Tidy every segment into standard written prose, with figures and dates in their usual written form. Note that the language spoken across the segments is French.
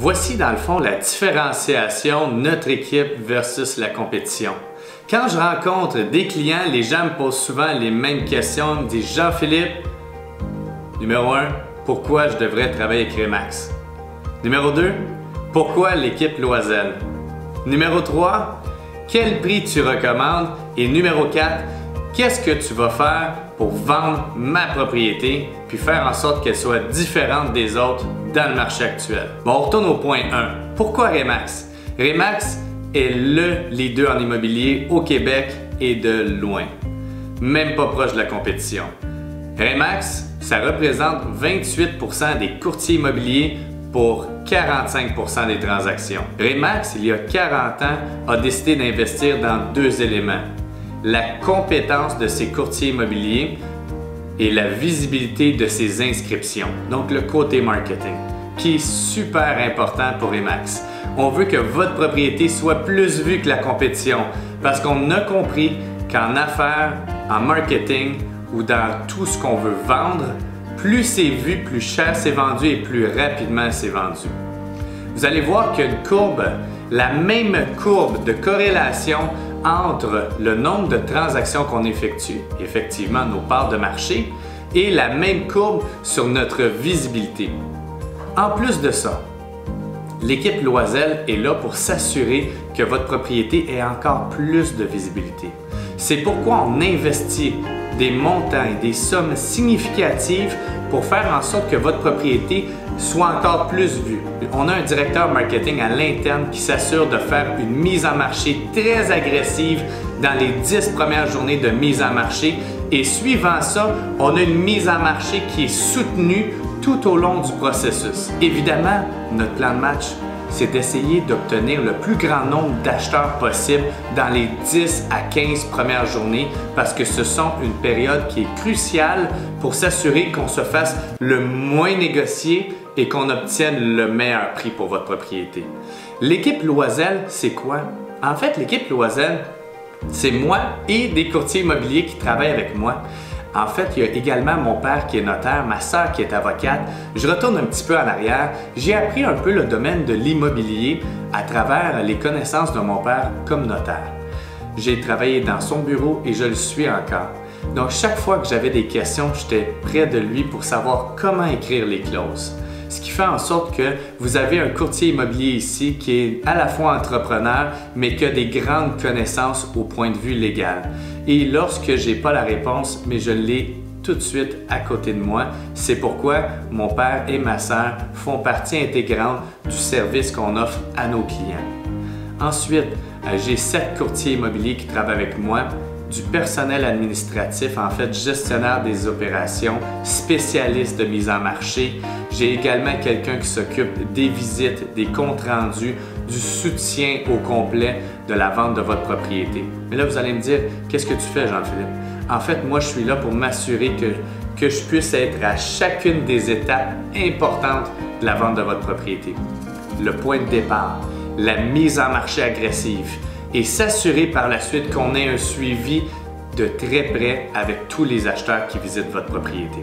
Voici dans le fond la différenciation de notre équipe versus la compétition. Quand je rencontre des clients, les gens me posent souvent les mêmes questions. Ils me disent « Jean-Philippe, numéro 1, pourquoi je devrais travailler avec Remax? Numéro 2, pourquoi l'équipe Loiselle? Numéro 3, quel prix tu recommandes? Et numéro 4, qu'est-ce que tu vas faire pour vendre ma propriété puis faire en sorte qu'elle soit différente des autres dans le marché actuel? » Bon, on retourne au point 1. Pourquoi Remax? Remax est le leader en immobilier au Québec et de loin. Même pas proche de la compétition. Remax, ça représente 28% des courtiers immobiliers pour 45% des transactions. Remax, il y a 40 ans, a décidé d'investir dans deux éléments. La compétence de ses courtiers immobiliers et la visibilité de ses inscriptions, donc le côté marketing, qui est super important pour Remax. On veut que votre propriété soit plus vue que la compétition parce qu'on a compris qu'en affaires, en marketing ou dans tout ce qu'on veut vendre, plus c'est vu, plus cher c'est vendu et plus rapidement c'est vendu. Vous allez voir qu'il y a une courbe, la même courbe de corrélation entre le nombre de transactions qu'on effectue, effectivement nos parts de marché, et la même courbe sur notre visibilité. En plus de ça, l'équipe Loiselle est là pour s'assurer que votre propriété ait encore plus de visibilité. C'est pourquoi on investit des montants et des sommes significatives pour faire en sorte que votre propriété soit encore plus vue. On a un directeur marketing à l'interne qui s'assure de faire une mise en marché très agressive dans les 10 premières journées de mise en marché et suivant ça, on a une mise en marché qui est soutenue tout au long du processus. Évidemment, notre plan de match, c'est d'essayer d'obtenir le plus grand nombre d'acheteurs possible dans les 10 à 15 premières journées parce que ce sont une période qui est cruciale pour s'assurer qu'on se fasse le moins négocié et qu'on obtienne le meilleur prix pour votre propriété. L'équipe Loiselle, c'est quoi? En fait, l'équipe Loiselle, c'est moi et des courtiers immobiliers qui travaillent avec moi. En fait, il y a également mon père qui est notaire, ma sœur qui est avocate. Je retourne un petit peu en arrière. J'ai appris un peu le domaine de l'immobilier à travers les connaissances de mon père comme notaire. J'ai travaillé dans son bureau et je le suis encore. Donc, chaque fois que j'avais des questions, j'étais près de lui pour savoir comment écrire les clauses. Ce qui fait en sorte que vous avez un courtier immobilier ici qui est à la fois entrepreneur, mais qui a des grandes connaissances au point de vue légal. Et lorsque je n'ai pas la réponse, mais je l'ai tout de suite à côté de moi, c'est pourquoi mon père et ma sœur font partie intégrante du service qu'on offre à nos clients. Ensuite, j'ai 7 courtiers immobiliers qui travaillent avec moi, du personnel administratif, en fait gestionnaire des opérations, spécialiste de mise en marché. J'ai également quelqu'un qui s'occupe des visites, des comptes rendus, du soutien au complet de la vente de votre propriété. Mais là, vous allez me dire, qu'est-ce que tu fais, Jean-Philippe? En fait, moi, je suis là pour m'assurer que je puisse être à chacune des étapes importantes de la vente de votre propriété. Le point de départ, la mise en marché agressive, et s'assurer par la suite qu'on ait un suivi de très près avec tous les acheteurs qui visitent votre propriété.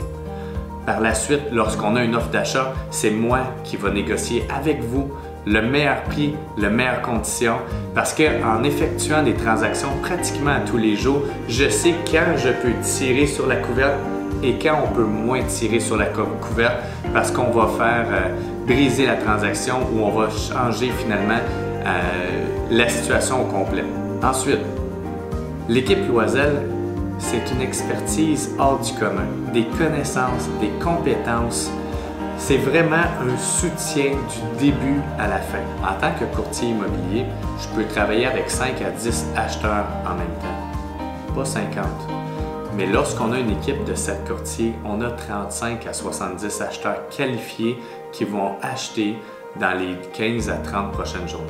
Par la suite, lorsqu'on a une offre d'achat, c'est moi qui vais négocier avec vous le meilleur prix, les meilleures conditions, parce qu'en effectuant des transactions pratiquement à tous les jours, je sais quand je peux tirer sur la couverte et quand on peut moins tirer sur la couverte parce qu'on va faire briser la transaction ou on va changer finalement la situation au complet. Ensuite, l'équipe Loiselle, c'est une expertise hors du commun, des connaissances, des compétences. C'est vraiment un soutien du début à la fin. En tant que courtier immobilier, je peux travailler avec 5 à 10 acheteurs en même temps, pas 50. Mais lorsqu'on a une équipe de 7 courtiers, on a 35 à 70 acheteurs qualifiés qui vont acheter dans les 15 à 30 prochaines journées.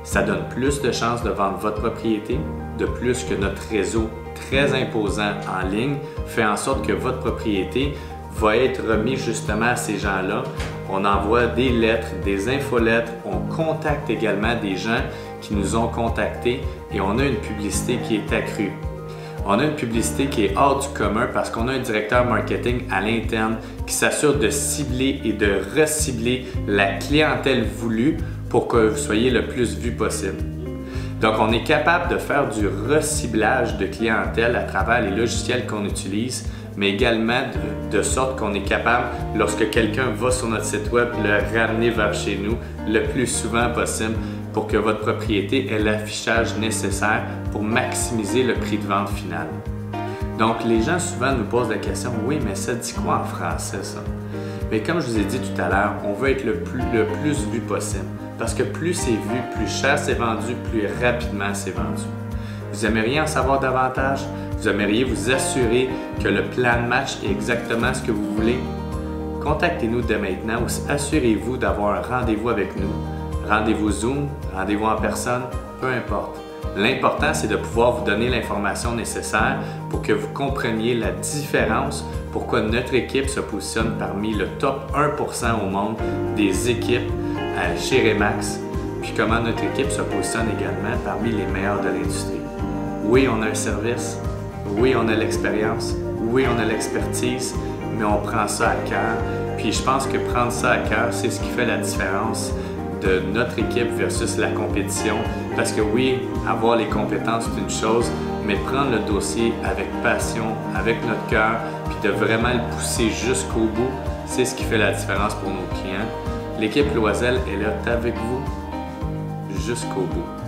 Ça donne plus de chances de vendre votre propriété, de plus que notre réseau très imposant en ligne fait en sorte que votre propriété va être remise justement à ces gens-là. On envoie des lettres, des infolettres, on contacte également des gens qui nous ont contactés et on a une publicité qui est accrue. On a une publicité qui est hors du commun parce qu'on a un directeur marketing à l'interne qui s'assure de cibler et de recibler la clientèle voulue pour que vous soyez le plus vu possible. Donc, on est capable de faire du reciblage de clientèle à travers les logiciels qu'on utilise, mais également de sorte qu'on est capable, lorsque quelqu'un va sur notre site web, le ramener vers chez nous le plus souvent possible pour que votre propriété ait l'affichage nécessaire pour maximiser le prix de vente final. Donc, les gens souvent nous posent la question « Oui, mais ça dit quoi en français, ça? » Mais comme je vous ai dit tout à l'heure, on veut être le plus vu possible. Parce que plus c'est vu, plus cher c'est vendu, plus rapidement c'est vendu. Vous aimeriez en savoir davantage? Vous aimeriez vous assurer que le plan de match est exactement ce que vous voulez? Contactez-nous dès maintenant ou assurez-vous d'avoir un rendez-vous avec nous. Rendez-vous Zoom, rendez-vous en personne, peu importe. L'important, c'est de pouvoir vous donner l'information nécessaire pour que vous compreniez la différence, pourquoi notre équipe se positionne parmi le top 1% au monde des équipes chez Remax, puis comment notre équipe se positionne également parmi les meilleurs de l'industrie. Oui, on a un service, oui, on a l'expérience, oui, on a l'expertise, mais on prend ça à cœur. Puis je pense que prendre ça à cœur, c'est ce qui fait la différence de notre équipe versus la compétition. Parce que oui, avoir les compétences, c'est une chose, mais prendre le dossier avec passion, avec notre cœur, puis de vraiment le pousser jusqu'au bout, c'est ce qui fait la différence pour nos clients. L'équipe Loisel est là avec vous jusqu'au bout.